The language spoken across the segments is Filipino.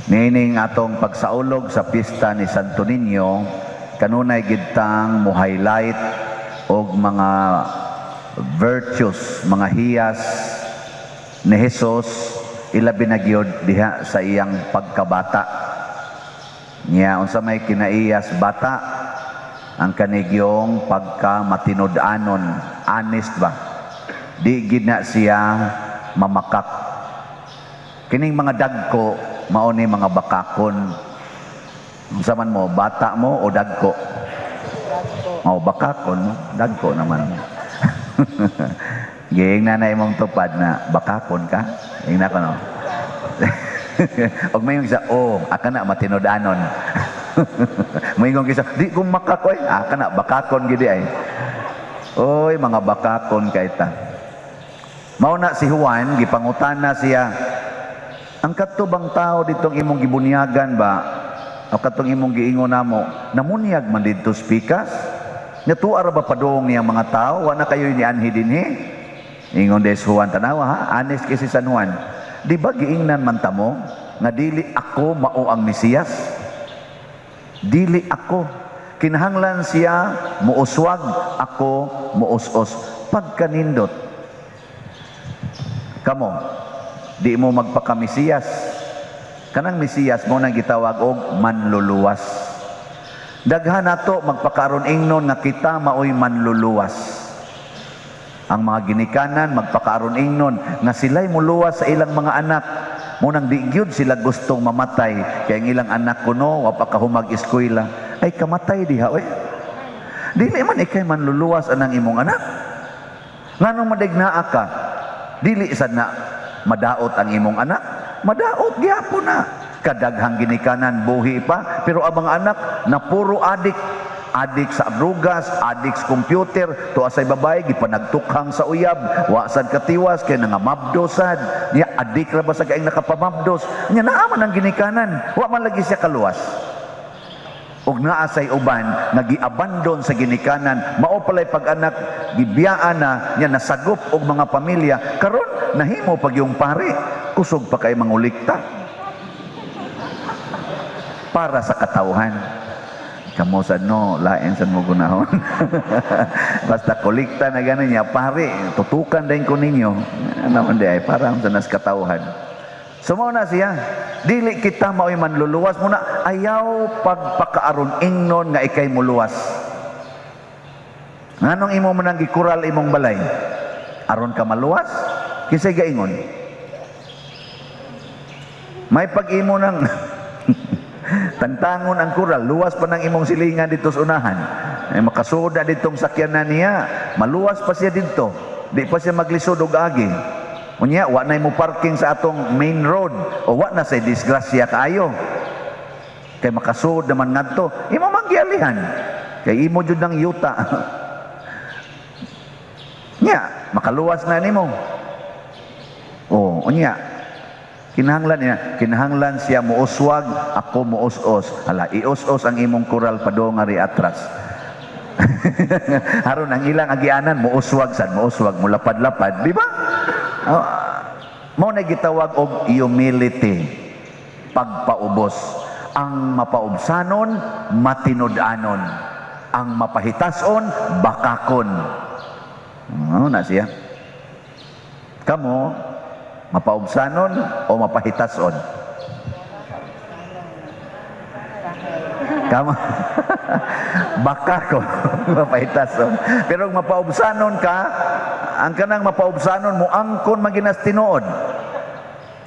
Nining atong pagsaulog sa pista ni Santo Niño, kanunay gitang mo-highlight og mga virtues, mga hiyas ni Hesus, ilabi na gyud diha sa iyang pagkabata. Niya unsa may kinaiyas bata, ang kanigyong pagkamatinud-anon, honest ba? Di gid na siya mamakak. Kining mga dagko mao ni mga bakakon. Unsa man mo, bata mo o dagko? Mao bakakon, no? Dagko naman. Giing nanay mong tupad na bakakon ka? Ingna ko no. Og may yung isa, aka na matinud-anon. May yung isa, di ko makakoy, aka na bakakon gidi ay. Oy, mga bakakon kay ta. Mao na si Juan, gipangutana siya, ang katubang tao ditong imong gibunyagan ba, o katong imong giingon namo, namunyag man dito spikas? Natuara ba padong niyang mga tao? Wa na kayo ni anhi dinhi? Ingon des Juan, tanawa ha, honest kasi San Juan. Di ba giingnan man tamo nga dili ako mao ang Mesiyas? Dili ako. Kinahanglan siya muuswag, ako muusos. Pagkanindot kamo, di mo magpaka-Mesiyas. Kanang Mesiyas mo nang gitawag og manluluwas. Daghan nato magpakaron ingnon nga kita maoy manluluwas. Ang mga ginikanan magpakaron ingnon nga sila'y muluwas sa ilang mga anak. Munang di gyud sila gustong mamatay kay ang ilang anak kuno wa pa kahumag eskwela. Ay kamatay diha oy. Dili man ikay manluluwas anang imong anak. Nganong madignaa ka? Dili sad na madaot ang imong anak. Madaot gyapon na. Kadaghang ginikanan buhi pa, pero abang anak na puro adik. Adik sa drugas, adik sa computer, tuwa sa babae gipanagtukhang sa uyab, wa sad katiwas kay nangamabdosad. Niya adik ra ba sa kaing nakapamabdos? Nya naaman ang ginikanan, wa man lagi siya kaluwas. Og naa say uban nga giabandon sa ginikanan, mao palay pag-anak gibiyaan na nya nasagop og mga pamilya, karon nahimo pag yung pare, kusog pa kay mangulikta para sa katawhan. Kamo sad no, lain sa mo gunahon. Basta kolekta na ganan niya, pare, tutukan din ko ninyo. Naman di ay, parang sa nas katawhan. So mao na siya, dili kita mao'y manluluwas muna, ayaw pagpakaaron ingnon nga ikay muluwas. Nganong imo man ang gikural imong balay? Aron ka maluwas? Kisay gaingon? May pag-imo ng tangtangon ang kural, luwas pa ng imong silingan dito sa unahan. Ay makasuda ditong sakyanan niya, maluwas pa siya dito. Di pa siya maglisod og agi. Unya, wa na mo parking sa atong main road o wa na sa disgrasya kayo. Kay makasud naman ngadto, imo mangyalihan. Kay imo jud ng yuta. Nya, makaluwas na nimo. Unya, kinahanglan siya muuswag, ako muusos. Hala, iusos ang imong kural padong ari atras. Haron ang ilang agianan muuswag sad, muuswag, mulapad-lapad, di ba? Mao na gitawag og humility, pagpaubos. Ang mapaubsanon, matinud-anon. Ang mapahitason, bakakon. Na siya. Kamo, mapaubsanon o mapahitason? Kamo? Bakakon, mapahitason. Pero kung mapaubsanon ka, ang kanang mapaubsanon mo, angkon maginas tinuod.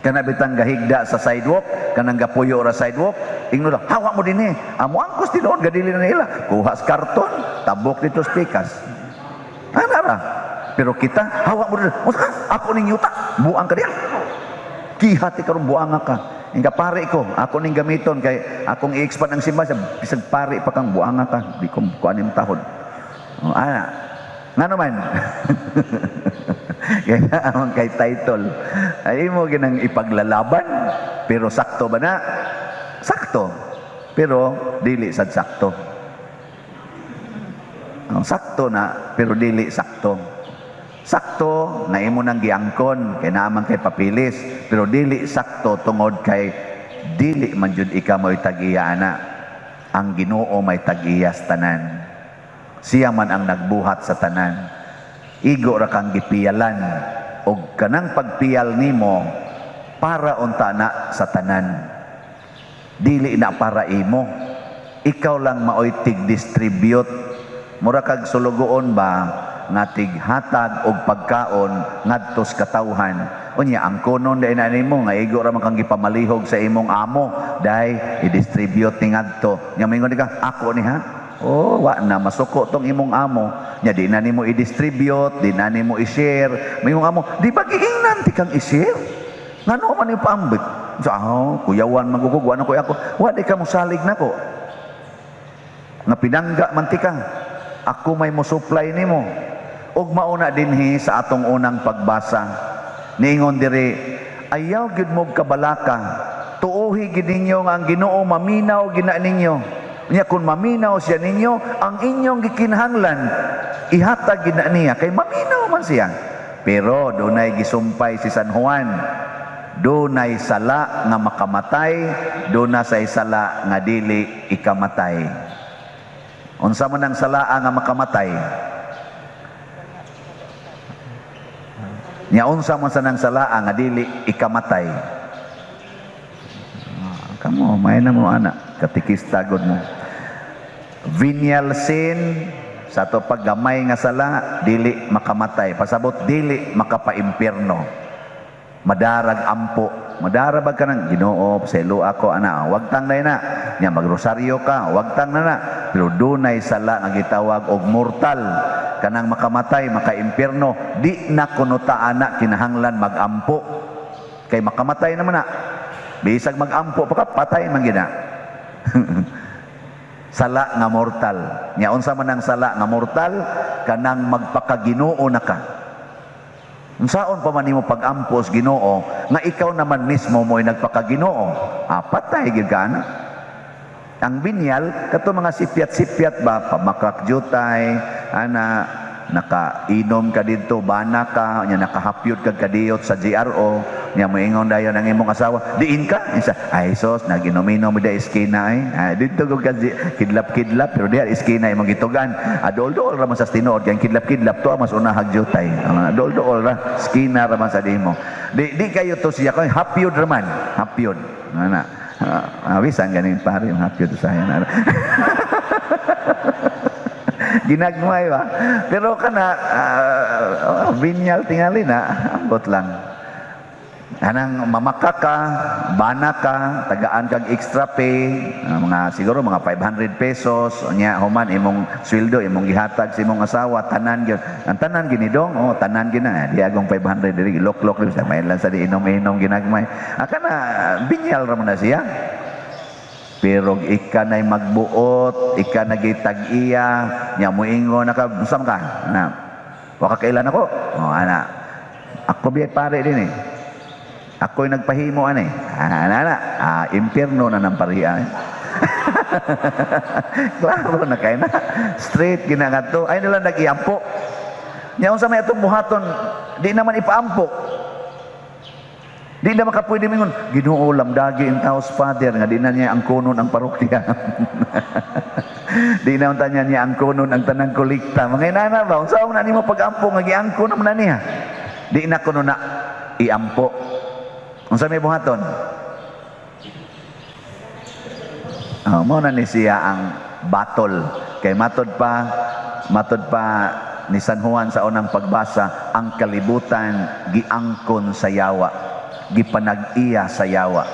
Kanabitang gahigda sa sidewalk, kanang gapuyo ra sidewalk, ingno lang, hawa mo din amo angkos tinuod, gadili na nila. Kuha sa karton, tabok dito sa pikas. Ano ra? Pero kita, hawa mo din, ako ning yuta, buang ka diyan. Kihati karon buang ka. Inga pare ko, ako ning gamiton kay akong i-expand ang simba sa bisag pare pa kang buang ka. Di ko kuanim tahon. Nga naman. Kaya ang kay title. Ay mo ginang ipaglalaban. Pero sakto ba na? Sakto. Pero dili sad sakto. Sakto na, pero dili sakto. Sakto na imo nang giangkon kay naman kay papilis, pero dili sakto tungod kay dili man jud ikaw mo'y tag-iya ana. Ang Ginoo may tag-iya sa tanan. Siya man ang nagbuhat sa tanan. Igo ra kang gipiyalan og kanang pagpiyal nimo para unta na sa tanan. Dili na para imo. Ikaw lang maoy tig-distribute. Mura kag sulugoon ba nga tighatag og pagkaon ngadto sa katawhan. Unya ang kunon dai na nimo nga igo ra man kang gipamalihog sa imong amo dai i-distribute ni ngadto. Nya mingon ka ako ni ha. Oh, wa na masuko tong imong amo. Nya di na nimo i-distribute, di na nimo i-share. Mingon amo, di ba giingnan ti kang i-share? Ngano man ni paambit? Sa kuyawan magugugwan ako ako. Wa di ka mosalig nako. Nga pinangga man ti ka. Ako may mo supply nimo. Og mauna dinhi sa atong unang pagbasa. Niingon diri, ayaw gyud mo kabalaka. Tuohi gid ninyo nga ang Ginoo maminaw gina ninyo. Nya kung maminaw siya ninyo, ang inyong gikinahanglan ihatag gid niya kay maminaw man siya. Pero dunay gisumpay si San Juan. Dunay sala nga makamatay, dunay say sala nga dili ikamatay. Unsa man ang salaa nga makamatay? Nya unsa man sa nang salaa nga dili ikamatay? Kamo, may na mo ana, katikista gud mo. Venial sin sa to paggamay nga sala dili makamatay. Pasabot dili makapaimpierno. Madarag ampo. Madarabag ka ng Ginoo, pasaylo ako ana. Wag tang na na. Nya magrosaryo ka, wag tang na. Pero dunay sala nga gitawag og mortal. Kanang makamatay, makaimpierno, di na kuno ta ana kinahanglan magampo. Kay makamatay naman na. Bisag magampo pa ka, patay man gina. Sala nga mortal. Nya unsa man ang sala nga mortal? Kanang magpakaginoo na ka. Unsaon pa man nimo pag-ampos Ginoo nga ikaw naman mismo mo'y nagpakaginoo? Patay gid ka na. Ang binyal kato mga sipyat-sipyat ba pamakakjutay ana nakainom ka dito bana ka nya nakahapyod kag kadiyot sa GRO nya moingon dayon ang imong asawa diin ka isa ay sos naginom-inom mi da iskina ay dito ko kidlap-kidlap pero diha iskina imong gitugan adol-dol ra man sa tinuod kay kidlap-kidlap to mas una hagjutay adol-dol ra iskina ra man sa dimo di kayo to siya kay hapyod ra man hapyod ana awis ang ganing pare yung hapyod sa ayan ginagmay ba pero kana binyal tingali na ambot lang anang mamaka ka bana ka tagaan kag extra pay mga siguro mga 500 pesos nya human imong sweldo imong gihatag sa imong asawa tanan gyud ang tanan ginidong tanan gina di agong 500 diri lok-lok sa may lang sa di inom-inom ginagmay kana binyal ra man na siya. Pero ika na'y magbuot, ika nagitag-iya, nya moingon na ka, saan ka? Waka kailan ako? Ana. Ako biyay pare din eh. Ako'y nagpahimo ani. Impierno na ng pariya. Klaro na kayo na. Straight ginagato. Ay nila nag-iampo. Nya unsa may atong buhaton, di naman ipaampo. Di na makapwede mingon, Ginoo lamdagi in house father nga di na niya ang kunon ang parokya. Di na unta niya ang kunon ang tanang kolekta. Mga inana ba, unsa na nimo pag-ampo nga giangko naman na niya. Di na kuno na iampo. Unsa may buhaton? Mo na ni siya ang battle. Kay matod pa ni San Juan sa unang pagbasa, ang kalibutan giangkon sa yawa. Gipanag-iya sa yawa.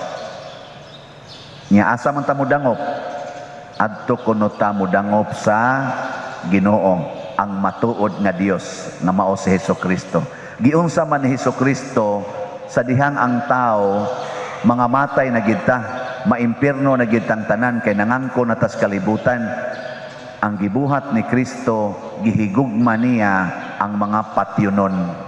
Nya asa man ta modangop? Adto kuno ta modangop sa Ginoo, ang matuod nga Dios nga mao si Hesukristo. Giunsa man ni Hesukristo sa dihang ang tao mga matay na gid ta, maimpierno na gid tang tanan kay nangangkon natas kalibutan. Ang gibuhat ni Kristo gihigugma niya ang mga patyonon.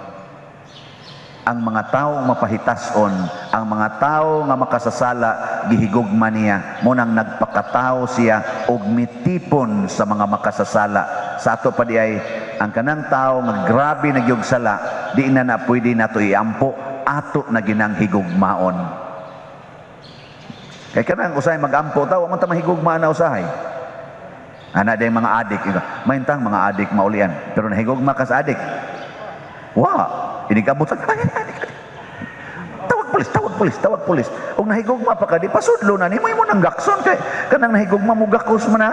Ang mga taong mapahitason, ang mga tao nga makasasala gihigugma niya munang nagpakatao siya og mitipon sa mga makasasala. Sa ato pa di ay ang kanang tao nga grabe nagyugsala di na pwede nato iampo ato na ginang higugmaon. Kay kanang usahay magampo ta, wa man ta mahigugma na usahay. Ana day mga adik, maintang mga adik maulian, pero nahigugma ka sa adik. Ini kabutang, tawag pulis. Kung nahigugma pa ka, di pasudlo na, ni mo nang gakson kay kanang nahigugma mo gakos man na.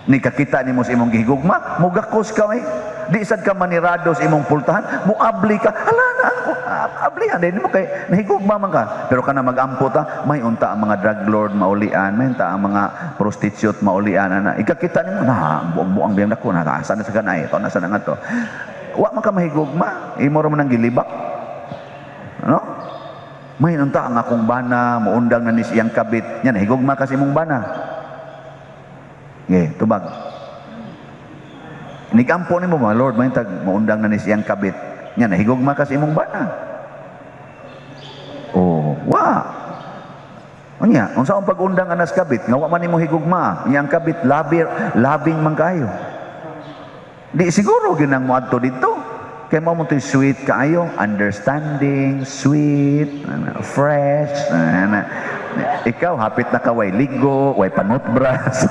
Ni kakita ni mo sa imong gihigugma, mo gakos ka di sad ka manirado sa imong pultahan, mo abli ka, hala na ako, ablihan din mo kay nahigugma man ka. Pero kana magampo ta, may unta ang mga drug lord maulian, may unta ang mga prostitute maulian ana. Ikakita nimo na buang biyang dako na asa na sa kanay, to na sa nga to. Wa man ka mahigugma, imo ra man ang gilibak. Ano? May unta ang akong bana, muundang na ni siyang kabit. Nya nahigugma ka sa imong bana. Tubag. Inikampo ni mo mga Lord, may tag maundang na ni siyang kabit. Nya nahigugma ka sa imong bana. Unya, unsa ang pag-undang anas kabit, nga wa man nimo higugma, iyang kabit labing man kayo. Di siguro ginang moadto dito. Kay mo mo sweet kaayo, understanding, sweet, fresh, ikaw hapit na ka way ligo, way panutbras,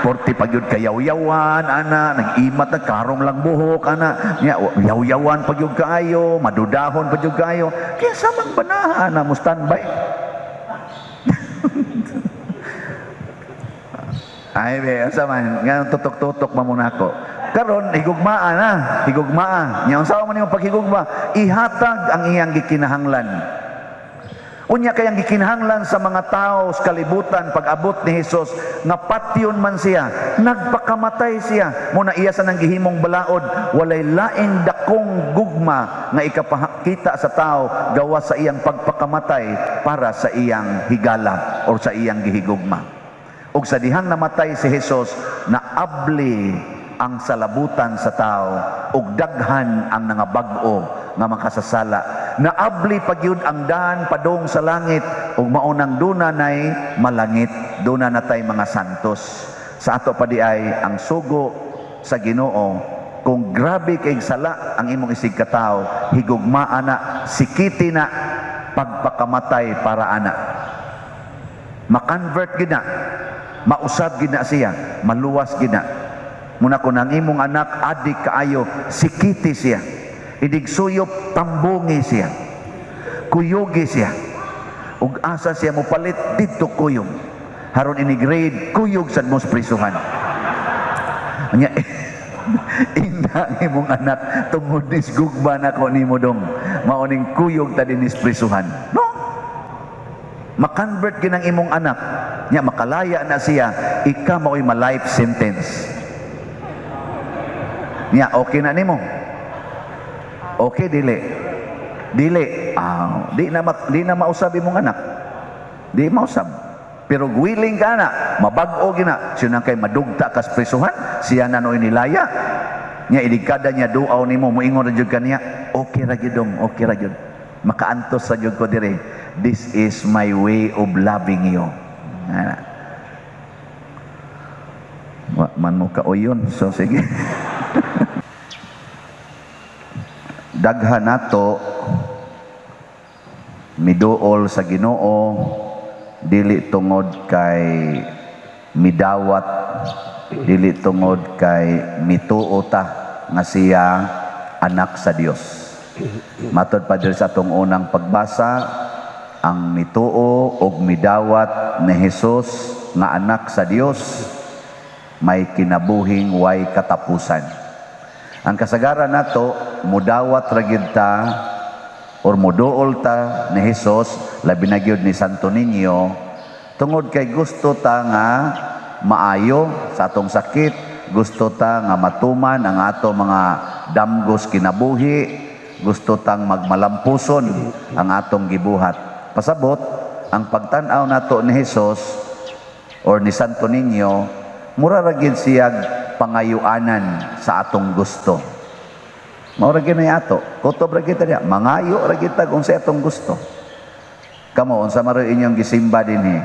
porti pagyud kayaw-yawan, ana, nag-imat na karong lang buhok, ana, yaw-yawan pagyud kaayo, madudahon pagyud kaayo, kaya samang banahan na mo standby. Ay, asa man, nga tutok-tutok mamuna ko. Karon higugmaan na, higugmaan. Nya unsa man imong paghigugma? Ihatag ang iyang gikinahanglan. Unya kayang gikinahanglan sa mga tao sa kalibutan pag-abot ni Hesus nga patyon man siya, nagpakamatay siya. Muna iya sa nang gihimong balaod, walay laing dakong gugma nga ikapakita sa tao gawa sa iyang pagpakamatay para sa iyang higala o sa iyang gihigugma. Ug sa dihang namatay si Hesus, naabli ang salabutan sa tao ug daghan ang nangabag-o nga makasasala. Naabli pagyud ang daan padong sa langit ug maunang duna nay malangit, duna natay mga santos. Sa ato pa di ay ang sugo sa Ginoo, kung grabe kay sala ang imong isig katao, higugmaa na, sikiti na, pagpakamatay para ana. Makonvert gina, mausab gina siya, maluwas gina. Muna ko nang imong anak adik kaayo, sikiti siya, idigsuyop tambungi siya, kuyugi siya, ug asa siya mo palit didto kuyog, haron ini grade kuyog sad mo prisuhan. Nya inda imong anak tungod nis gugba na ko nimo dong, maoning kuyog ta dinis prisuhan. No, makonvert ginang imong anak, nya makalaya na siya, ika mao'y ma-life sentence. Nya okay na nimo. Okay dili. Di na mausab imong anak. Di mausab. Pero willing ka na, mabag-o gina, siya nang kay madugta kas prisuhan, siya na noy nilaya. Nya idigkada niya duaw nimo, moingon ra jud kaniya, okay ra gyud dong, okay ra gyud. Makaantos sa jud ko dire. This is my way of loving you. Man mo kauyon, so sige. Daghan nato miduol sa Ginoo, dili tungod kay midawat, dili tungod kay mituo ta nga siya anak sa Dios. Matod pa diri sa atong unang pagbasa, ang mituo ug midawat ni Hesus nga anak sa Dios may kinabuhing way katapusan. Ang kasagaran nato, mudawat ra gyud ta or muduol ta ni Hesus, labi na gyud ni Santo Niño, tungod kay gusto ta nga maayo sa atong sakit, gusto ta nga matuman ang ato mga damgos kinabuhi, gusto tang magmalampuson ang atong gibuhat. Pasabot, ang pagtan-aw nato ni Hesus or ni Santo Niño, mura ra gyud siya pangayuanan sa atong gusto. Maura gyud na ato, kutob ra gyud ta, mangayo ra gyud ta kung sa atong gusto. Kamo unsa man inyong gisimba dinhi?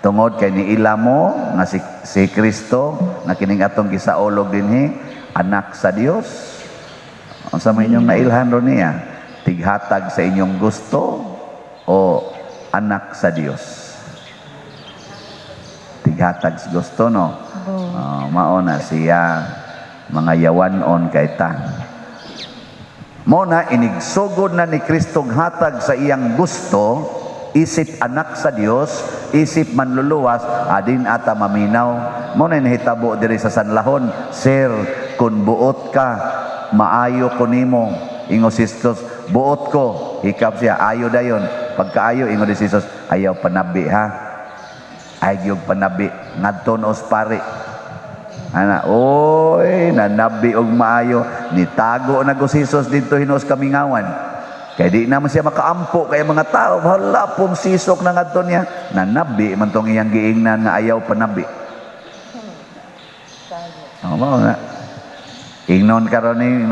Tungod kay niila mo nga si Kristo na kining atong gisaolog dinhi, anak sa Dios. Unsa man inyong nailhan ro niya? Tighatag sa inyong gusto, o anak sa Dios? Tighatag sa gusto, no? Mao na siya mga yawanon kay ta. Mo na inigsugod na ni Kristong hatag sa iyang gusto, isip anak sa Dios, isip manluluwas, adin ata maminaw. Mo na nahitabo diri sa sanlahon, Sir, kun buot ka, maayo ko nimo. Ingo si Jesus, buot ko. Hikap siya, ayo dayon. Pagkaayo, ingo ni Jesus, ayaw panabi ha. Ayaw panabi. Ngadton os pare. Ana, oy, nanabi og maayo. Nitago na ko si Jesus dito hinos kamingawan. Kaya di naman siya makaampo kaya mga tao. Hala, pong sisok na ngadton niya. Nanabi man tong iyang giingnan nga ayaw panabi. Oo nga. Ingnon karon ni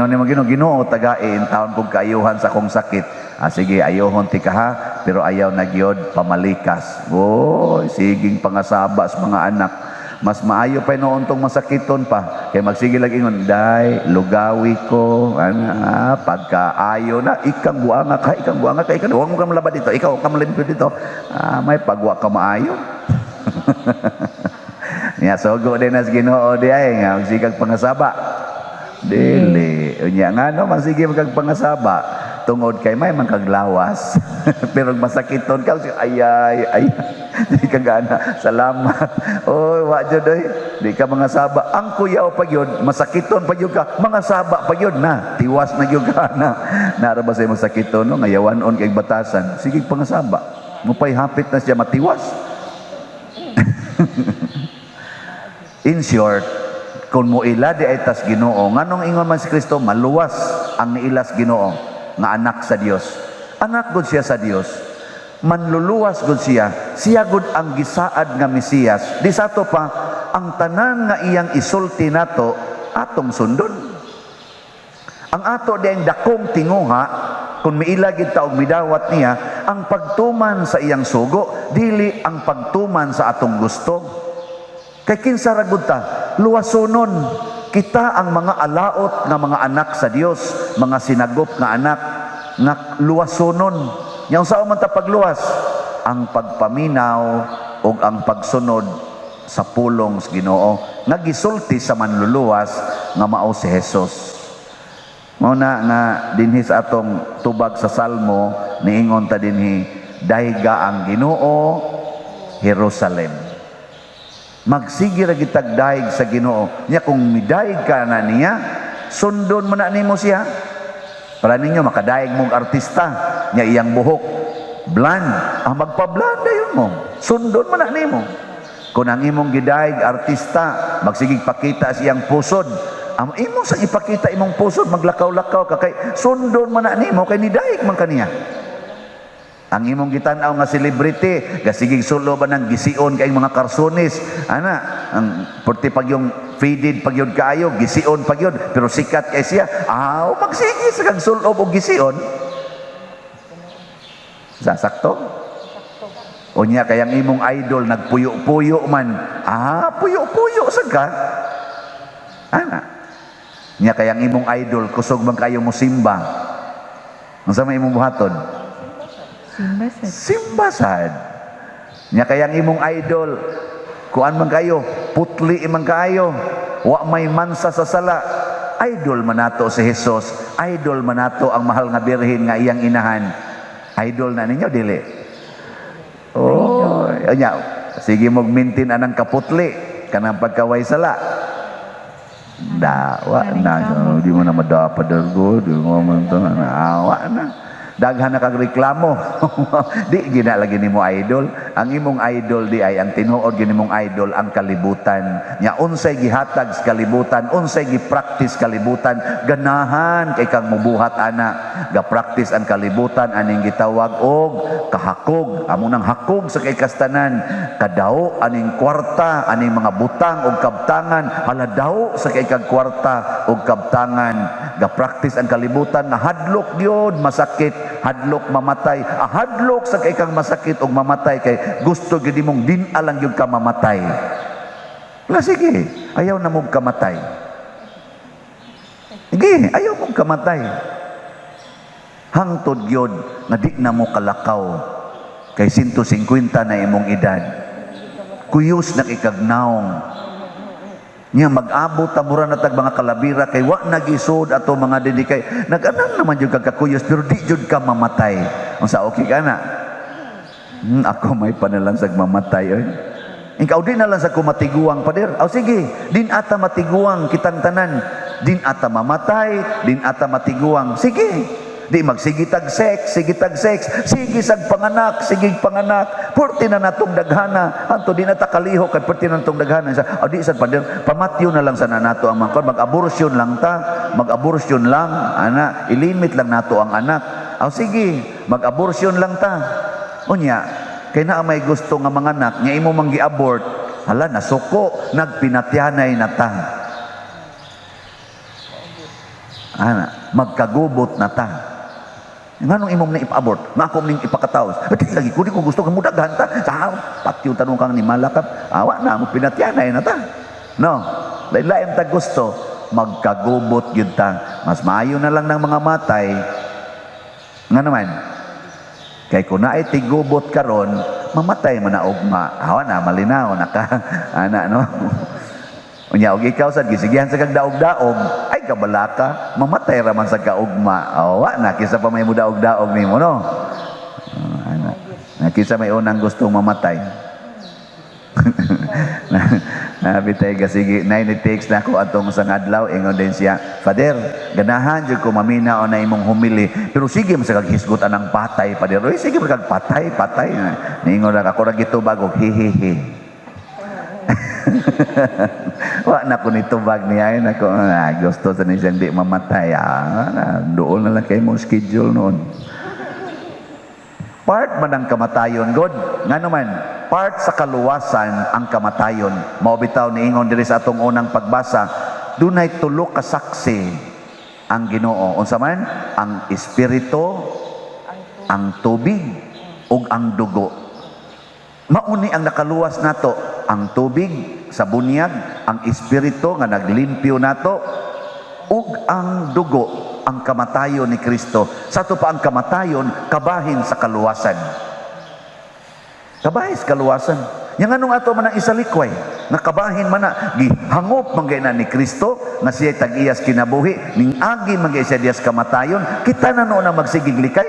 Ginoo tagain taon kog kaayuhan sa kong sakit. Sige, ayohon ti ka ha, pero ayaw na gyud pamalikas. Oy, siging pangasaba sa mga anak. Mas maayo pa noon tong masakiton pa. Kaya magsige lang ingon, day, lugawi ko. Pagkaayo na, ikang buanga ka. Huwag mo ka malabad dito. Ikaw ka malimpyo dito. May pagwa ka maayo. Niya, sogo din as Ginoo di ay nga. Magsigag pangasaba. Dili. Unya nga no, magsige magkagpangasaba. Tungod kay may magkaglawas. Pero masakiton ka, ay. Di ka gana. Salamat. Oy, wajud oy. Di ka mga saba. Ang kuyaw pa yun, masakiton pa yun ka. Mga saba pa yun na. Tiwas na yun ka na. Nara ba sa'yo masakiton, no? Ngayawanon kay batasan. Sige pa nga saba. Mupay hapit na siya matiwas. In short, kung mo ila di ay tas Ginoo, nganong ingon man si Kristo, maluwas ang niilas Ginoo nga anak sa Dios. Anak gud siya sa Dios. Manluluwas gud siya. Siya gud ang gisaad nga Mesiyas. Di sato pa ang tanan nga iyang isulti nato atong sundon. Ang ato di ang dakong tinguha kung miila gid ta og midawat niya ang pagtuman sa iyang sugo, dili ang pagtuman sa atong gusto. Kay kinsa ra gud ta luwasonon. Kita ang mga alaot nga mga anak sa Dios, mga sinagop nga anak nga luwasonon. Yang sao man ta pagluwas? Ang pagpaminaw o ang pagsunod sa pulong sa Ginoo nga gisulti sa manluluwas nga mao si Jesus. Mao na nga dinhi sa atong tubag sa Salmo niingon ta dinhi, dayga ang Ginoo Jerusalem. Magsige ra gitag daig sa Ginoo. Nya kung midaig ka na niya, sundon mo na nimo siya. Para ninyo makadaig mong artista, nya iyang buhok blonde, magpa-blonde dayon mo. Sundon mo na nimo. Kung ang imong gidaig artista, magsigig pakita siyang pusod. Ang imo sa ipakita imong pusod, maglakaw-lakaw ka kay sundon mo na nimo kay nidaig man kaniya. Ang imong gitan-aw nga celebrity, gasigig sulo ba ng gision kay mga karsonis. Ana, ang porti pag yung faded pag yun kaayo, gision pag yun, pero sikat kay siya. Magsige sa kag sulo og gision. Sasakto? Unya kayang imong idol nagpuyo-puyo man. Puyo-puyo sad ka. Ana. Nya kayang imong idol kusog man kayo mo simba. Unsa may imong buhaton? Simbasad. Nya kayang imong idol, kuan man kayo, putli man kayo, wa may mansa sa sala. Idol man nato si Jesus, idol man nato ang mahal nga birhen nga iyang inahan. Idol na ninyo dili? Nya, sige mo mintin anang kaputli kanang pagkaway sala. Wa na, di mo na madapat dergo, di mo man to wa na. Daghan na kag reklamo. Di gina lagi nimo idol. Ang imong idol di ay ang tinuod gini mong idol ang kalibutan. Nya unsay gihatag sa kalibutan, unsay gi-practice kalibutan, ganahan kay kang mubuhat ana. Ga-practice ang kalibutan aning gitawag og kahakog. Amo nang hakog sa kay kastanan, kadaw aning kwarta, aning mga butang og kabtangan, haladaw sa kay kag kwarta og kabtangan. Ga-practice ang kalibutan na hadlok gyud masakit, hadlok mamatay, hadlok sa kay kang masakit og mamatay kay gusto gyud imong din-alang gyud ka mamatay. Sige, ayaw na mong kamatay. Sige, ayaw mong kamatay. Hangtod gyud nga di na mo kalakaw kay 150 na imong edad. Kuyos na ikagnaong. Nya mag-abot taburan na tag mga kalabira kay wa nagisod ato mga dedikay. Nag-anang naman jud kagkakuyos pero di jud ka mamatay. Unsa okay ka na? Ako may panalansag mamatay oy. Ikaw din na lang sa kumatiguang pader. O sige, din ata matiguang kitang tanan. Din ata mamatay, din ata matiguang. Sige. Di magsigitag sex, sigitag sex, sige sag panganak, sige panganak. Purti na natong daghana. Anto di na takaliho kay purti na natong daghana. O di sad pader, pamatyo na lang sana nato ang mangkon. Mag-abortion lang ta, mag-abortion lang, ana, ilimit lang nato ang anak. O sige, mag-abortion lang ta. Unya, kay na may gusto nga mga anak, nya imo manggi abort, hala nasuko, nagpinatyanay na ta. Ana, magkagubot na ta. Nganong imong na ipa-abort? Nga ako ning ipakataos. At lagi ko, di ko gusto kang mudaghan ta. Sa patyo tanong kang ni malakap, awa na, magpinatyanay na ta. No, lain-lain ta gusto, magkagubot yun ta. Mas maayo na lang ng mga matay. Nga naman, kay kung naay tigubot karon, mamatay man na ugma. Awa na, malinaw na ka. Ana, no? Unya, og ikaw sad gisigihan sa kag daog-daog, ay kabalaka, mamatay raman sa kaugma. Awa na, kisa pa may mudaog-daog nimo, no? Ana, kisa may unang gustong mamatay. Nabitay kasigi, text na ako atong sang adlaw, ingon din siya, Father, ganahan jud ko maminaw na imong humili, pero sige mo sa kaghisgot anang patay, Father. Oy, sige mo kag patay. Ningon ra ako ra gitubag og hihihi. Wa na ko nitubag niya, ay nako, gusto sa nisang di mamatay. Doon na lang kayo mo schedule noon. Part man ang kamatayon, God. Nga naman, part sa kaluwasan ang kamatayon. Maubitaw ni ingon diri sa atong unang pagbasa, dunay tulo ka saksi ang Ginoo. Unsa man? Ang espiritu, ang tubig, ug ang dugo. Mauni ang nakaluwas nato, ang tubig sa bunyag, ang espiritu nga naglimpyo nato, ug ang dugo, ang kamatayon ni Kristo. Sa to pa ang kamatayon, kabahin sa kaluwasan. Kabahin sa kaluwasan. Yang anong ato man ang isalikway, nakabahin man na, gihangop man na ni Kristo, na siya tag-iyas kinabuhi, ning agi man siya diyas kamatayon, kita na noon na magsigig likay.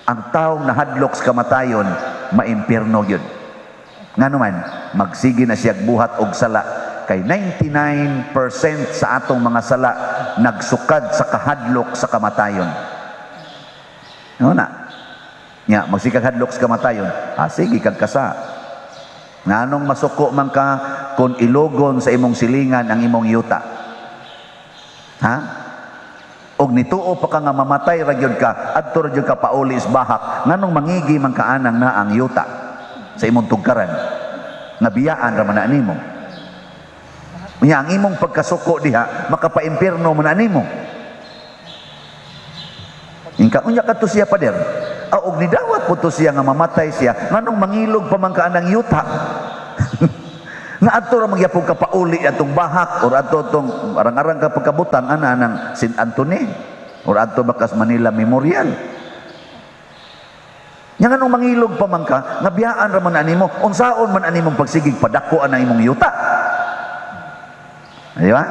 Ang taong nahadlok sa kamatayon, maimpirno yun. Nga naman, magsige na siya buhat og sala. Kay 99% sa atong mga sala nagsukad sa kahadlok sa kamatayon. Ano na? Nya, magsikag hadlok sa kamatayon. Sige, kag kasa. Nganong masuko man ka kung ilogon sa imong silingan ang imong yuta? Ha? Og nituo pa ka nga mamatay ra gyud ka, adto ra gyud ka pauli isbahak. Nganong mangigi man kaanang na ang yuta sa imong tugkaran? Nabiyaan ra man na nimo. Unya, ang imong pagkasuko diha, makapaimpirno man na nimo. Ingka unya kadto siya pader. Og nidawat po to siya nga mamatay siya, nganong mangilog pa man kaanang yuta. Nga adto ra magyapon ka pauli atong bahak or adto tong arang-arang ka pagkabutang ana nang St. Anthony or adto bakas Manila Memorial. Nya nganong mangilog pa man ka, nga biyaan ra man animo, unsaon man animong pagsigig padako ang imong yuta. Di ba?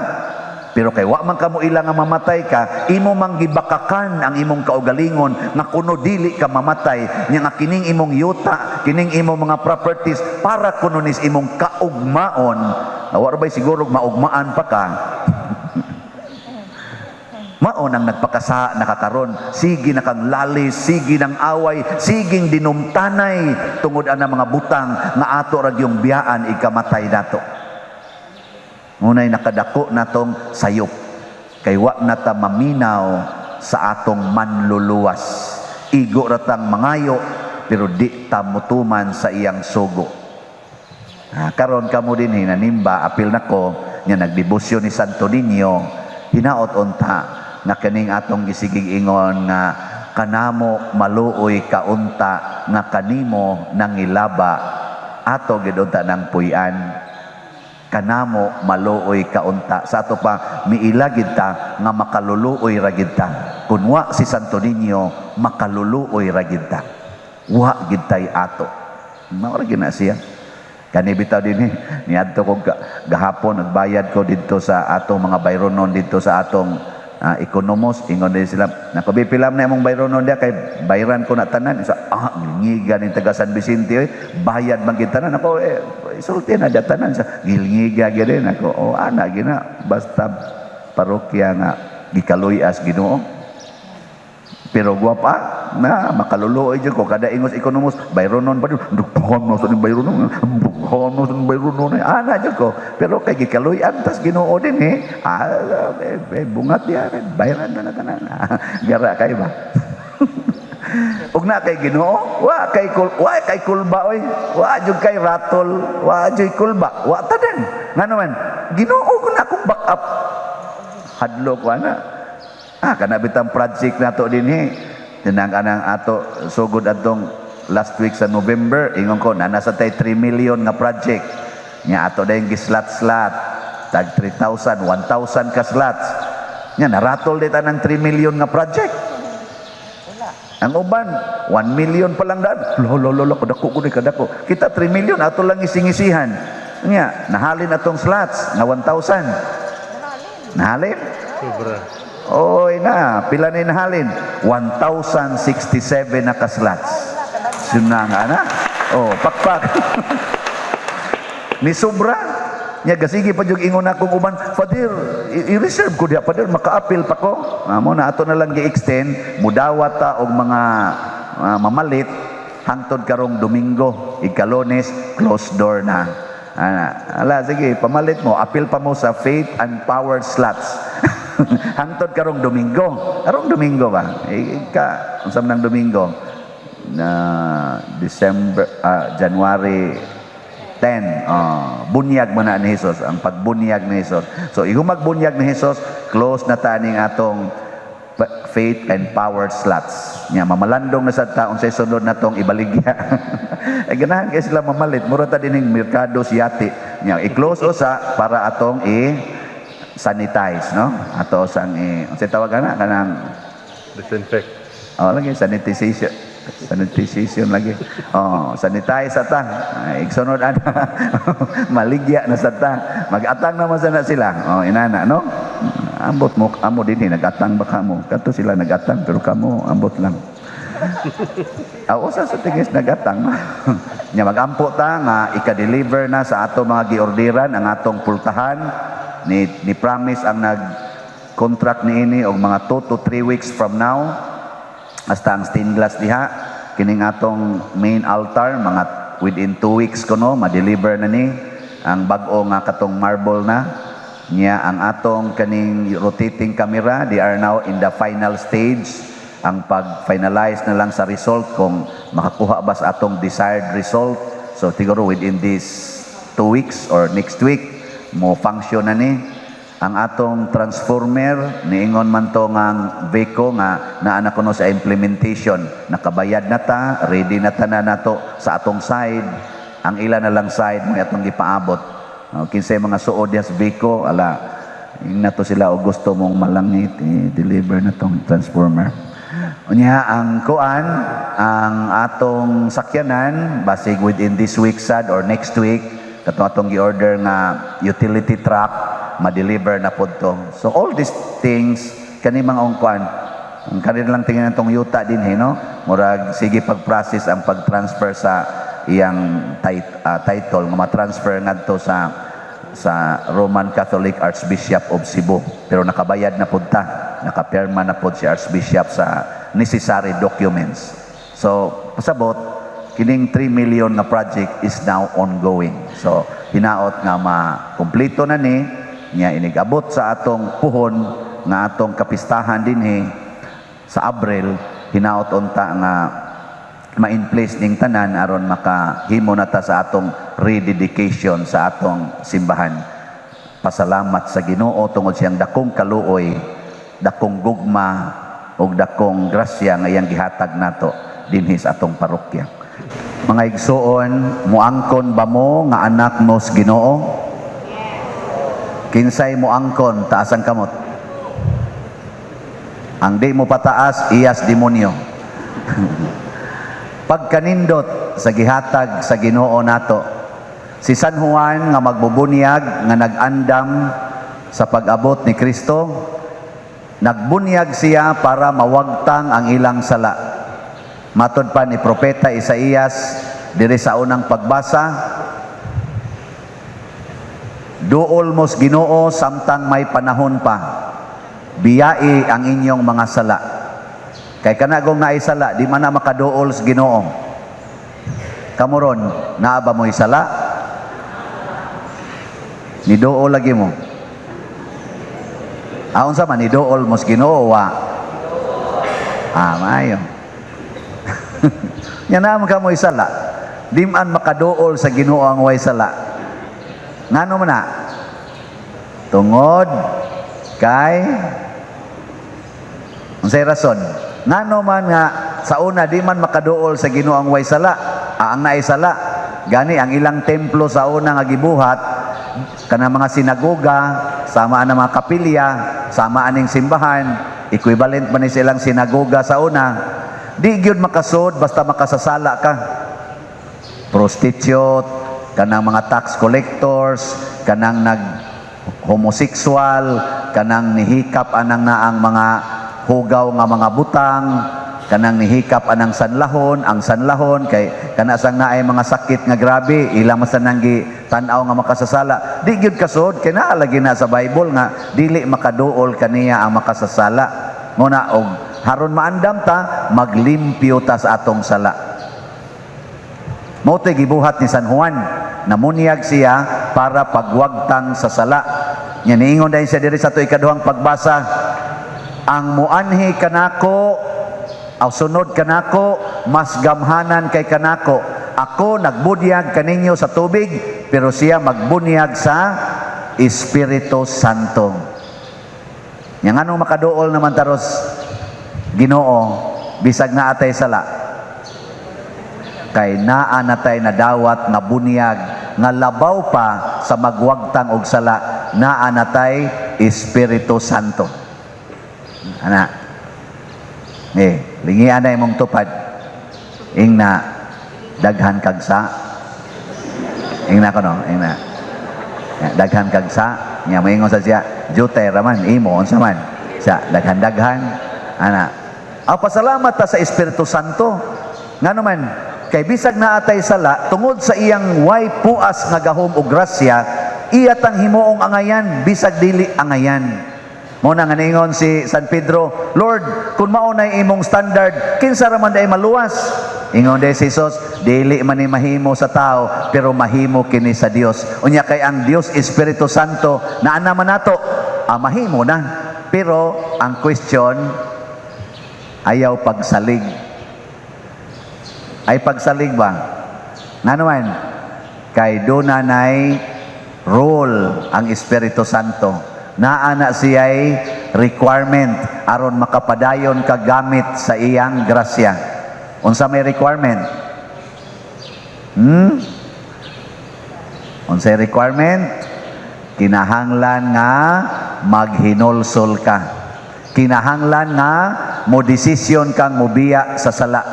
Pero kay wa man kamo ilang nga mamatay ka, imo mang gibakakan ang imong kaugalingon nga kuno dili ka mamatay, nya nga kining imong yuta, kining imong mga properties para kuno nis imong kaugmaon. Wa bay siguro maugmaan pa ka. Maon ang nagpakasa nakakaron, sige na kang lalis, sige ng away, siging dinumtanay tungod ana mga butang nga ato ra gyung biyaan ikamatay nato. Ngunay nakadako natong sayop, kay wa nata maminaw sa atong manluluwas. Igo ratang mangayo, pero di ta mutuman sa iyang sugo. Karon kamo din hinanimba, apil nako, nya nagdebosyo ni Santo Niño, hinaot unta, na kaning atong gisigig ingon nga, kanamo maluoy kaunta, nga kanimo nangilaba, ato gidunta ng puyan. Kanamo maluoy kaunta. Sa ato pa miilagid ta nga makaluluoy ragid ta. Kunwa si Santo Niño makaluluoy ragid ta. wa gid tay ato. Mao ra gina siya. Kani bitaw dinhi niadto ko gahapon nagbayad ko didto sa atong mga bayronon didto sa atong ekonomos, ingon din sila nakabipilam na imong bayronon dia kay bayran ko na tanan. Isa ngilngiga ning taga San Vicente bayad man gid tanan. Ako isulti na dia tanan sa ngilngiga gyud din ako. Ana gina basta parokya nga gikaluy-as Ginoo. Pero guwapa na makaluluoy dyan ko kada ingos ekonomos bayronon pa din dughan mo sa bayronon dughan mo sa bayronon ana dyan ko pero kay gikaluy antas Ginoo din bungat diya bayran na tanan gara kay ba ug na kay Ginoo wa kay kulba oy wa jud kay ratol wa jud kulba wa tanan ngano man Ginoo kun akong back up hadlo ko ana kana bitang project nato dinhi tinang anang ato sugod atong last week sa November ingon ko nasa tay 3 million nga project nya ato dayon gislat-slat tag 3,000 1,000 ka slots nya naratol dita ng 3 million nga project ang uban 1 million pa lang daan lolo kadako kadako kita 3 million ato lang isingisihan nya nahalin atong slots nga 1,000 nahalin sobra. Oy na, pila na inahalin? 1,067 na ka-slots. Suna nga na. Pakpak. Ni sobra. Nya gasigi pa yung ingon akong uban, Fadir, i-reserve ko diya, Fadir, maka-appeal pa ko. Mo na, ato na lang i-extend, mudawat ta og mga mamalit, hangtod karong Domingo, Ikalunes, closed door na. Sige, pamalit mo, appeal pa mo sa Faith and Power slots. Hangtod karong Domingo ba unsam nang Domingo na December January 10 bunyag man na ni Hesus ang pagbunyag ni Hesus so ihumag-bunyag ni Hesus close na taning atong Faith and Power slots nya mamalandong na sa taon sa sunod natong ibaligya ganahan kay sila mamalit mura ta dining merkado siyati nya i-close usa para atong sanitize, no? Ato sang unsay tawag ana kanang disinfect. Lagi sanitization lagi. Sanitize ata. Igsunod ana. Maligya na sa ta. Mag-atang naman sana sila. Inana, no? Ambot mo amo dinhi nag-atang ba kamo? Kadto sila nag-atang pero kamo ambot lang. Usa sa tingis nagatang nya magampo ta nga ika-deliver na sa ato mga giorderan ang atong pultahan ni promise ang nag-contract niini og mga 2 to 3 weeks from now hasta ang stained glass diha kining atong main altar mga within 2 weeks kuno ma-deliver na ni ang bag-o nga katong marble na nya ang atong kaning rotating camera they are now in the final stage ang pag-finalize na lang sa result kung makakuha ba sa atong desired result so siguro within this 2 weeks or next week mo function na ni ang atong transformer niingon man to nga Veco nga naa na kuno sa implementation nakabayad na ta ready na ta na nato sa atong side ang ila na lang side mo atong gipaabot kinsay mga suod sa Veco nato sila og gusto mong malangit i-deliver na tong transformer unya ang kuan ang atong sakyanan basig within this week sad or next week kato atong gi-order nga utility truck ma-deliver na pod to. So all these things kani mga ongkwan ang kanila lang tingnan tong yuta din no murag sige pag-process ang pag-transfer sa iyang title nga ma-transfer ngadto sa Roman Catholic Archbishop of Cebu pero nakabayad na pod ta nakapirma na pod si Archbishop sa necessary documents. So pasabot kining 3 million nga project is now ongoing. So, hinaot nga ma-kumpleto na ni, niya inigabot sa atong puhon, nga atong kapistahan dinhi sa Abril, hinaot unta nga ma-in place ning tanan aron makahimo na ta sa atong rededication sa atong simbahan. Pasalamat sa Ginoo tungod siyang dakong kaluoy, dakong gugma, ug dakong grasya nga iyang gihatag nato dinhi sa atong parokya. Mga igsoon, muangkon ba mo nga anak mo sa Ginoo? Kinsay muangkon taas ang kamot? Ang di mo pataas, iyas demonyo. pagkanindot sa gihatag sa Ginoo nato. Si San Juan nga magbubunyag nga nag-andam sa pag-abot ni Kristo, nagbunyag siya para mawagtang ang ilang sala. Matod pa ni Propeta Isaías diri sa unang pagbasa, duol mos Ginoo samtang may panahon pa, biyai ang inyong mga sala. Kay kanagong naisala, di man na makaduol sa Ginoo. Kamuron, naa ba mo'y sala? Niduol lagi mo. Aon sa man, niduol mos Ginoo wa? Mayo. Yan naman ka mo'y sala. Di man makaduol sa Ginoo ang way sala. Ngano man na? Tungod kay unsay rason? Ngano man nga sa una di man makaduol sa Ginoo ang way sala, ang naisala. Gani ang ilang templo sa una nga gibuhat kanang mga sinagoga, sama ang mga kapilya, sama aning simbahan, equivalent man ni silang sinagoga sa una. Di gyud makasud basta makasasala ka. Prostitute, kanang mga tax collectors, kanang homosexual, kanang nihikap anang naang mga hugaw nga mga butang, kanang nihikap anang sanlahon, ang sanlahon kay kana sang naay mga sakit nga grabe, ilang masananggi tan-aw nga makasasala. Di gyud kasud kay naa lagi na sa Bible nga dili makaduol kaniya ang makasasala. Muna og haron maandam ta, maglimpyo ta sa atong sala. Mao tay gibuhat ni San Juan, namunyag siya para pagwagtang sa sala. Nya niingon dahil siya diri sa to ikaduhang pagbasa, ang muanhi kanako aw sunod kanako mas gamhanan kay kanako. Ako nagbunyag kaninyo sa tubig, pero siya magbunyag sa Espiritu Santo. Yang anong makaduol naman taros Ginoo bisag na atay sala, kay naa natay nadawat nga bunyag nga labaw pa sa magwagtang og sala, naa natay Espiritu Santo. Ana, lingian na imong tupad, ing na daghan kagsa, ing na kono, ing na daghan kagsa, nya moingon sa siya, jutay raman, imo, unsa man, sa daghan-daghan, ana. Ang pasalamat ta sa Espiritu Santo, nga naman, kay bisag na atay sala, tungod sa iyang way puas nga gahom o grasya, iya tang himuong angayan, bisag dili angayan. Muna nga ningon si San Pedro, Lord, kung maunay imong standard, kinsa raman day maluwas? Ingon day si Jesus, dili man ni mahimo sa tao, pero mahimo kini sa Dios. Unya kay ang Dios Espiritu Santo na naman nato, mahimo na. Pero ang question, ayaw pagsalig. Ay pagsalig ba? Nga naman, kay dunanay role ang Espiritu Santo. Naana siya'y requirement aron makapadayon ka gamit sa iyang grasya. Unsa may requirement? Unsay requirement? Kinahanglan nga maghinulsol ka. Kinahanglan nga mo desisyon kang mobiya sa sala.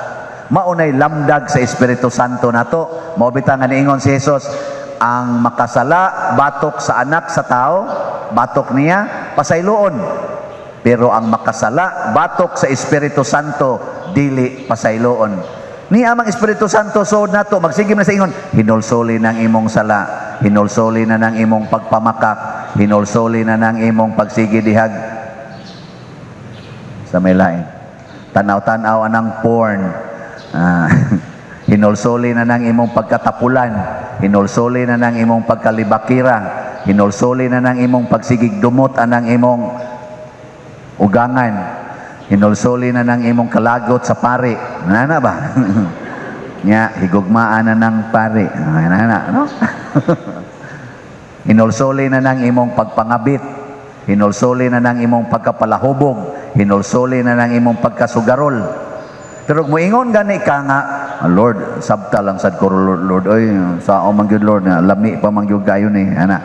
Maunay lamdag sa Espiritu Santo nato. Maubita nga niingon si Jesus, ang makasala batok sa anak sa tao, batok niya pasayloon. Pero ang makasala batok sa Espiritu Santo, dili pasayloon. Ni amang Espiritu Santo sod nato, magsigim na sa ingon, hinulsoli ng imong sala, hinulsoli na ng imong pagpamakak, hinulsoli na ng imong pagsigidihag sa may lain. Tanaw-tanaw anang porn. Hinulsoli na ng imong pagkatapulan, hinulsoli na ng imong pagkalibakira, hinulsoli na ng imong pagsigigdumot anang imong ugangan, hinulsoli na ng imong kalagot sa pari. Nana ba? Nya, higugmaan na ng pari. Nana, no? Hinulsoli na ng imong pagpangabit, hinulsoli na ng imong pagkapalahubog, hinulsoli na ng imong pagkasugarol. Pero moingon gani ka nga, Lord, sabta lang sad ko Lord, oy, sa o mangyud Lord, lami pa mangyud gayon ana.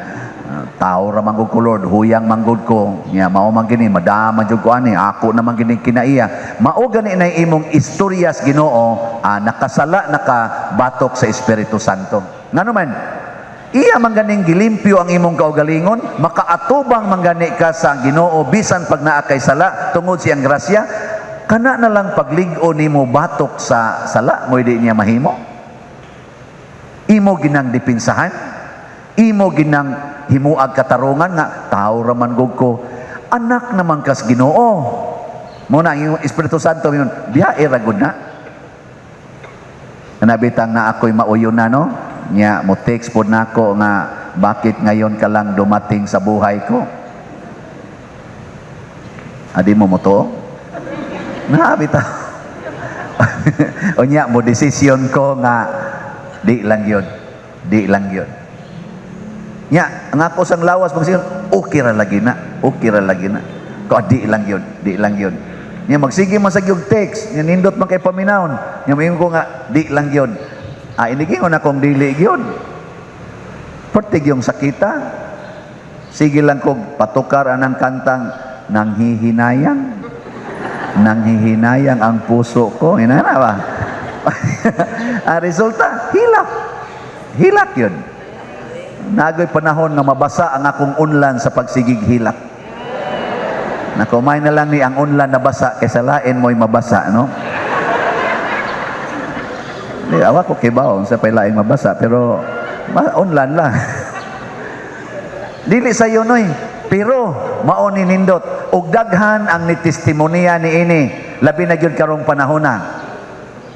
tao ra man ko Lord, huyang manggod ko. Nya mao man gini madama jud ko ani, ako naman gini kinaiya. Mao gani na imong istoryas Ginoo, nakasala nakabatok sa Espiritu Santo. Ngano man? Iya man ganing gilimpyo ang imong kaugalingon, makaatubang man gani ka sa Ginoo bisan pag naa kay sala tungod siyang grasya. Kana na lang paglig-o nimo batok sa sala mo di niya mahimo. Imo ginang dipinsahan, imo ginang himuag katarungan nga tao raman gud ko, anak naman kas Ginoo. Mo na yung Espiritu Santo yun, biyae ra gud na. Nabitang na ako'y mauyon na no, nya mo text pod nako nga bakit ngayon ka lang dumating sa buhay ko. Adi mo to? Nabitaw. O nya mo desisyon ko nga di lang yun. Di lang yun. Nya, ang ako sang lawas magsiyon, okay ra lagi na. Okay ra lagi na. Ko di lang yun. Di lang yun. Nya magsige man sa yung text, nya nindot man kay paminawon. Nya mayon ko nga di lang yun. Inigingon na kong dili yun. Pertig yung sakita. Sige lang kong patukar anang kantang nanghihinayang. Nanghihinayang ang puso ko. Inana ba? Ang resulta, hilak. Hilak yun. Nagoy panahon nga mabasa ang akong unlan sa pagsigig hilak. Nakumay na lang ni ang unlan na basa kaysa lain mo'y mabasa, no? Di, awa ko kibaon sa pailaing mabasa, pero unlan lang. Dili sa yun, oy. Pero, maon ni nindot. Ug daghan ang nitestimonya ni ini. Labi na gyud karong panahon na.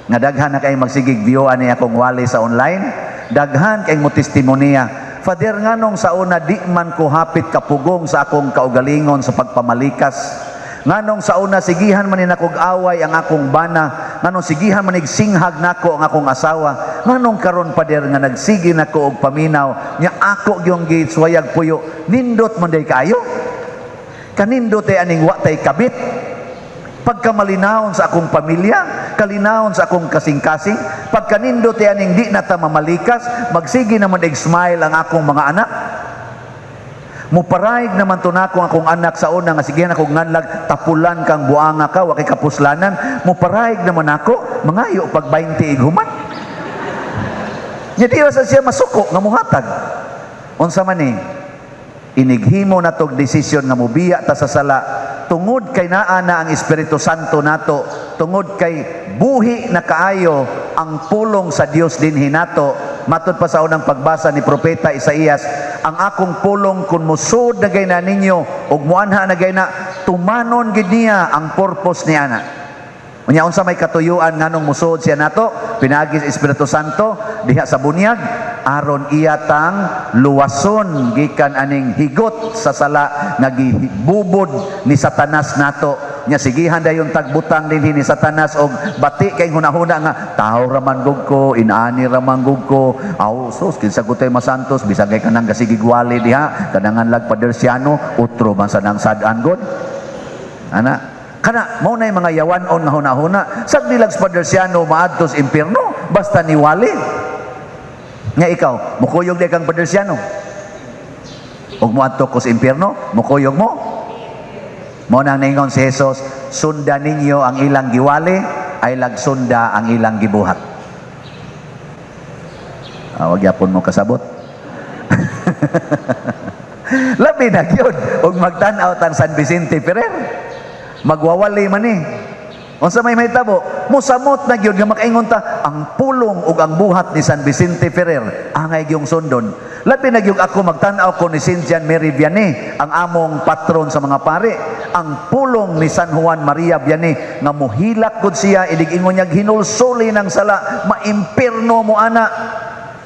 Nga daghan na kay magsigig view ani akong wali sa online. Daghan kay mo testimonya. Father, nganong sa una di man ko hapit kapugong sa akong kaugalingon sa pagpamalikas. Nganong sa una sigihan man ni nakog away ang akong bana. Nganong sigihan man singhag nako ang akong asawa. Nganong karon Father nga nagsigi nako og paminaw nya ako gyung gitswayag puyo. Nindot man day kaayo. Kanindot ay aning wa tay kabit. Pagkamalinawon sa akong pamilya, kalinawon sa akong kasing-kasing, pagkanindot ay aning di na ta mamalikas, magsige naman smile ang akong mga anak. Muparaig naman to nako akong anak sa una nga sige na kong nganlag tapulan kang buanga ka wa kay kapuslanan. Muparaig naman ako mangayo pag 20 ighuman. Nya di sa siya masuko nga muhatag. Unsa man ni? Inighimo na tog desisyon nga mubiya ta sa sala tungod kay naa na ang Espiritu Santo nato, tungod kay buhi na kaayo ang pulong sa Dios dinhi nato. Matud pa sa unang pagbasa ni Propeta Isaías, ang akong pulong kun musud na gay na ninyo ug muanha na gay na tumanon gid niya ang purpose niya na. Unya unsa may katuyuan nganong musud siya nato pinagi sa Espiritu Santo diha sa bunyag aron iya tang luwason gikan aning higot sa sala nga gibubod ni Satanas nato. Nya sigihan dayon tagbutang dinhi ni Satanas og bati kay hunahuna nga tao ra man gud ko, inaani ra man gud ko. Aw sus kinsa gutay masantos bisag kay kanang gasigigwali diha kanangan lag padersiano utro man sa nang sad-an gud. Ana kana mao nay mga yawan-on nga hunahuna sagdi lag padersiano maadtos impierno basta niwali. Nga ikaw mukuyog di kang padersiano ug moadto ko sa impierno mukuyog mo. Mao nang ningon si Jesus, sunda ninyo ang ilang giwali ay lagsunda ang ilang gibuhat. Wag yapon mo kasabot. Labi na gyud og magtan-aw tang San Vicente Ferrer. Magwawali man ni. Unsa may mahitabo? Musamot na gyud nga makaingon ta ang pulong ug ang buhat ni San Vicente Ferrer angay gyung sundon. Labi na gyud ako magtan-aw ko ni Saint John Mary Vianney, ang among patron sa mga pari. Ang pulong ni San Juan Maria Vianney nga muhilak gud siya ilig-ingon niya hinulsuli ng sala maimpierno mo ana.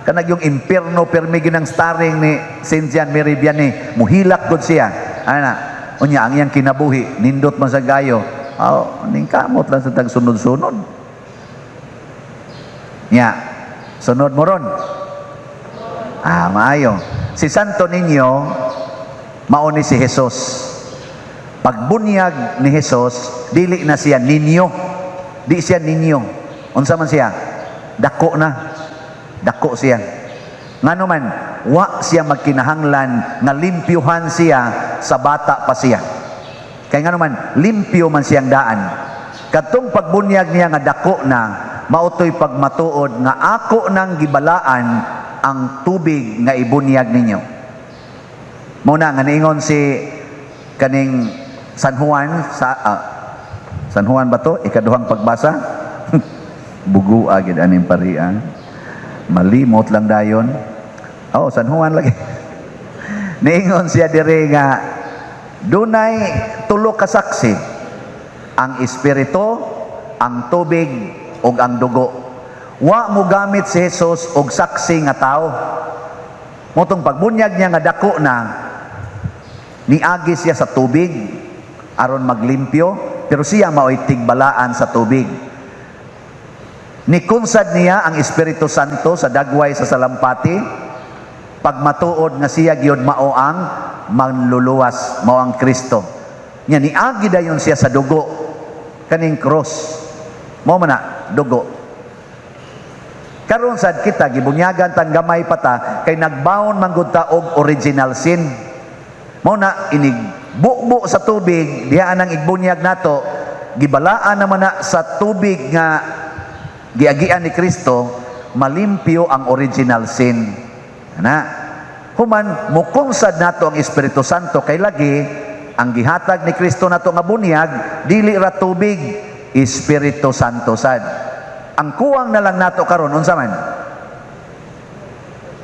Kanag yung impierno permi ginang starring ni Saint John Mary Vianney muhilak gud siya. Ana, unya ang iyang kinabuhi nindot man sa gayo. Ning kamot lang sa tagsunod-sunod. Nya, sunod mo ron. Maayo. Si Santo Niño mauni si Jesus. Pagbunyag ni Jesus, dili na siya ninyo. Di siya ninyo. Unsa man siya? Dako na. Dako siya. Ngano man, wa siya magkinahanglan nga limpyuhan siya sa bata pa siya. Kay ngano man, limpyo man siyang daan. Kadtong pagbunyag niya nga dako na, mautoy pagmatuod nga ako nang gibalaan ang tubig nga ibunyag ninyo. Muna nga niingon si kaning San Juan sa San Juan ba to? Ikaduhang pagbasa. Bugu agad aning parian. Malimot lang dayon. San Juan lagi. Niingon siya dire nga dunay tulo ka saksi, ang espiritu, ang tubig ug ang dugo. Wa mo gamit si Jesus og saksi nga tao. Motong pagbunyag niya nga dako na, niagi siya sa tubig aron maglimpyo, pero siya mao'y tigbalaan sa tubig. Nikunsad niya ang Espiritu Santo sa dagway sa salampati, pagmatuod nga siya gyud mao ang manluluwas, mao ang Kristo. Nya niagi dayon siya sa dugo, kaning cross. Mao man na dugo. Karon sad kita gibunyagan tan gamay pata kay nagbaon man gud ta og original sin. Mao na inig bukbo sa tubig diha nang igbunyag nato, gibalaan naman na sa tubig nga giagian ni Kristo, malimpyo ang original sin. Human mukungsad nato ang Espiritu Santo kay lagi ang gihatag ni Kristo nato nga bunyag dili ra tubig, Espiritu Santo sad. Ang kuwang na lang nato karon unsa man?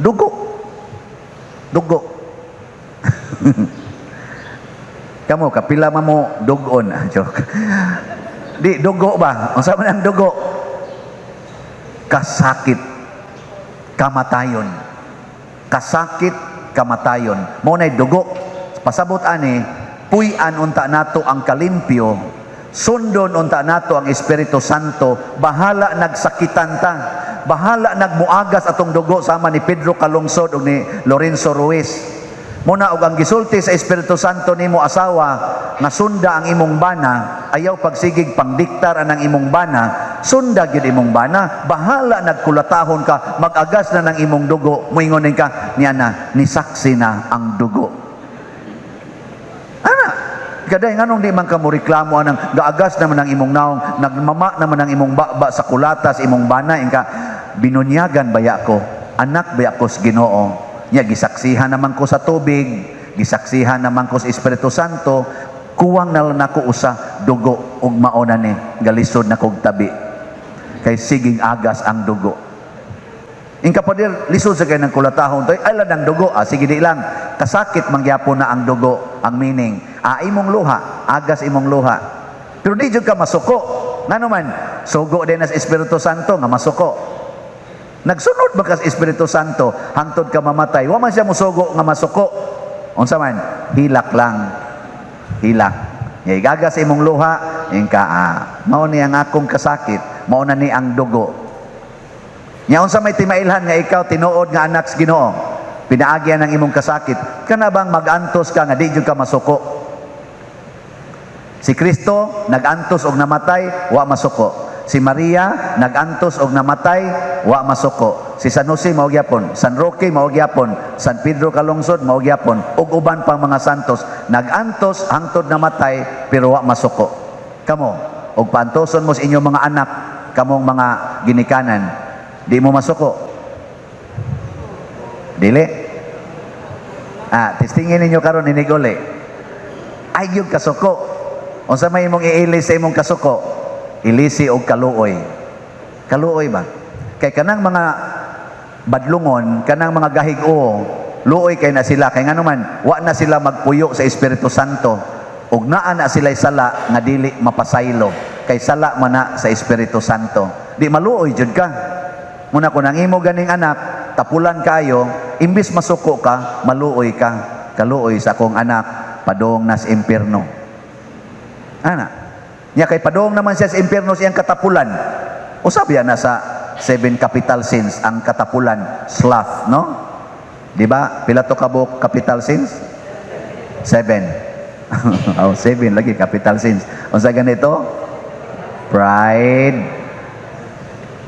Dugo. Kamo kapila man mo dugon, joke. Di dugo ba? Unsa man ang dugo? Kasakit, kamatayon. Kasakit, kamatayon. Mao nay dugo. Pasabot ani, puy-an unta nato ang kalimpyo, sundon unta nato ang Espiritu Santo, bahala nagsakitan ta, bahala nagmuagas atong dugo sama ni Pedro Calungsod ug ni Lorenzo Ruiz. Muna og ang gisulti sa Espiritu Santo nimo asawa nga sunda ang imong bana, ayaw pagsigig pangdiktar anang imong bana, sunda gyud imong bana, bahala nagkulatahon ka, magagas na ng imong dugo, moingon ka niya na nisaksi na ang dugo. Gaday nganong di man ka mo reklamo anang gaagas naman ang imong naong, nagmama naman ang imong baba sa kulatas imong bana, inka binunyagan baya ko, anak baya ko sa Ginoo. Nya gisaksihan naman ko sa tubig, gisaksihan naman ko sa Espiritu Santo, kuwang na lang ako usa dugo ug mauna ni galisod na kog tabi. Kay siging agas ang dugo. Ingka pa dir lisod sa kay nang kulatahon toy ay lang dugo, sige di lang. Kasakit mangyapon na ang dugo, ang meaning. Imong luha, agas imong luha. Pero di jud ka masuko. Ngano man, sugo din sa Espiritu Santo nga masuko. Nagsunod ba ka sa Espiritu Santo hangtod ka mamatay? Wa man siya musugo nga masuko. Unsa man? Hilak lang. Hilak. Igagas imong luha, ingka mao ni ang akong kasakit, mao na ni ang dugo. Nya unsa may timailhan nga ikaw tinuod nga anak sa Ginoo, pinaagyan ang imong kasakit, kana bang magantos ka nga di jud ka masuko? Si Kristo nagantos og namatay, wa masuko. Si Maria nagantos og namatay, wa masuko. Si San Jose mao gyapon, San Roque mao gyapon, San Pedro Calungsod mao gyapon, ug uban pang mga santos nagantos hangtod namatay pero wa masuko. Kamo og paantoson mo sa inyong mga anak, kamong mga ginikanan, di mo masuko. Dili. Testingin ninyo karon inig uli. Ay yung kasuko. Unsa may imong iilis sa imong kasuko? Ilisi og kaluoy. Kaluoy ba? Kay kanang mga badlungon, kanang mga gahig-o, luoy kay na sila. Kay ngano man, wa na sila magpuyo sa Espiritu Santo. Ug naa na sila sala nga dili mapasaylo. Kay sala man na sa Espiritu Santo. Di maluoy jud ka. Muna kung nang imo ganing anak, tapulan kayo, imbis masuko ka, maluoy ka. Kaluoy sa akong anak, padong nas impierno. Nya kay padong naman siya sa impierno siyang katapulan. Usab yan nasa 7 capital sins ang katapulan, sloth, no? Di ba? Pila to kabuk capital sins? 7. 7 lagi capital sins. Unsa ganito? Pride,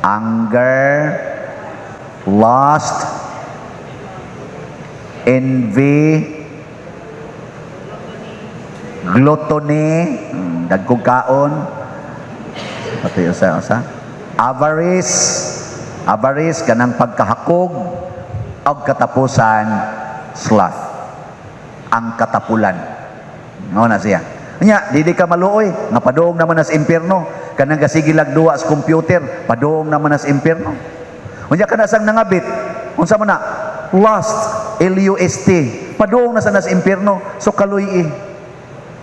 anger, lust, envy, gluttony, dagkog kaon, pati usa, avarice, kanang pagkahakog, og katapusan, sloth, ang katapulan. Mao na siya. Nya, dili ka maluoy, nga padung naman sa impierno, kanang gasigilag duwa sa computer, padung naman sa impierno. Unya kana sang nangabit, unsa man na? Lust, L-U-S-T, padung na sa impierno, so kaluy.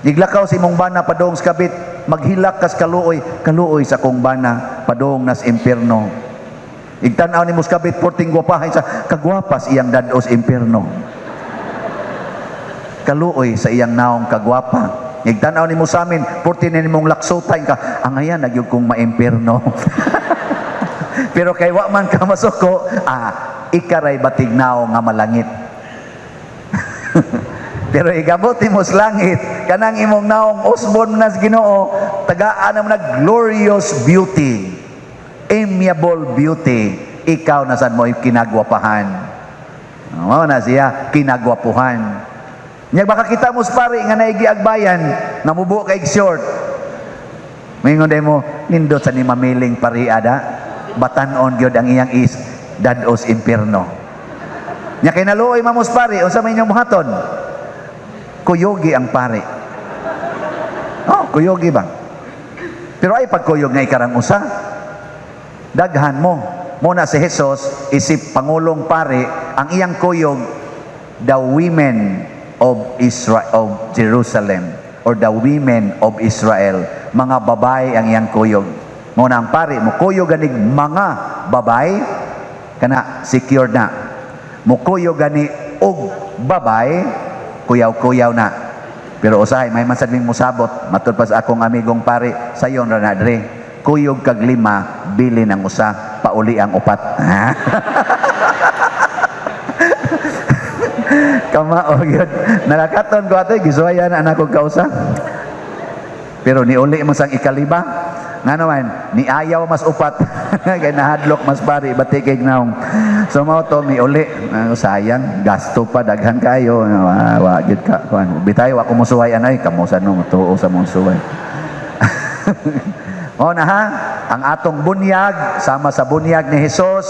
Iglakaw si imong bana padung sa kabit, maghilak kas kaluoy sa kong bana, padung na sa impierno. Igtanaw ni Muskabit, porting gwapahay sa kagwapas iyang dados impierno. Kaluoy sa iyang naong kagwapa. Igtanaw ni Musamin, porting ni mong laksotay ka, ang ayan, nagyog kong maimpierno. Pero kay wa man ka masuko, ikaray batignaw nga malangit. Pero igabuti mo sa langit, kanang imong naong usbon nas Ginoo, tagaan naman na glorious beauty, amiable beauty, ikaw na saan mo kinagwapahan. Oo na siya, kinagwapuhan. Nya baka kita mo pare nga naigi agbayan, namubo kay short. Mingon day mo, nindot sa ni mamiling pariada, batanon gyud ang iyang is dados impierno. Nya kay naluoy mamos pare, unsa may inyong buhaton? Kuyogi ang pare. Oh, kuyogi ba? Pero ay pagkuyog nga ikarang usa, daghan mo. Muna si Jesus, isip Pangulong Pare, ang iyang kuyog, the women of Israel, of Jerusalem, or the women of Israel. Mga babay ang iyang kuyog. Muna ang pare, mukuyog ganig mga babay, kana secure na. Mukuyog gani og babay, kuyaw-kuyaw na. Pero usahay, may masadming musabot, matud pa sa akong amigong pare, sayon ra na dre. Kuyog kag lima, bili ng usa, pauli ang upat. Kamao yun. Nakakaton ko ato, gisuwayan anak kong kausa. Pero niuli mo sang ikaliba, nga naman, ni ayaw mas upat. Kaya nahadlok mas pari, batikig naong. So mo to, miuli. Sayang, gasto pa, daghan kayo. Wagid ka. Bitay, wako mo suway, anay, kamusan mo, tuo sa mong suway. O na ha, ang atong bunyag, sama sa bunyag ni Jesus,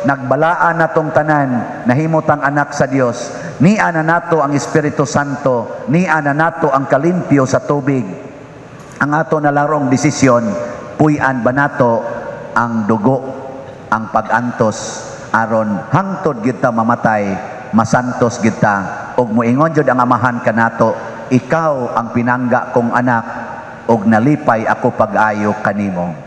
nagbalaan natong tanan, nahimutang anak sa Dios. Nia na nato ang Espiritu Santo, nia na nato ang kalimpyo sa tubig. Ang ato na larong desisyon, puy-an ba nato ang dugo, ang pag-antos, aron hangtod kita mamatay, masantos kita, ug moingon jud ang amahan kanato, ikaw ang pinangga kong anak, og nalipay ako pag-ayo kanimo.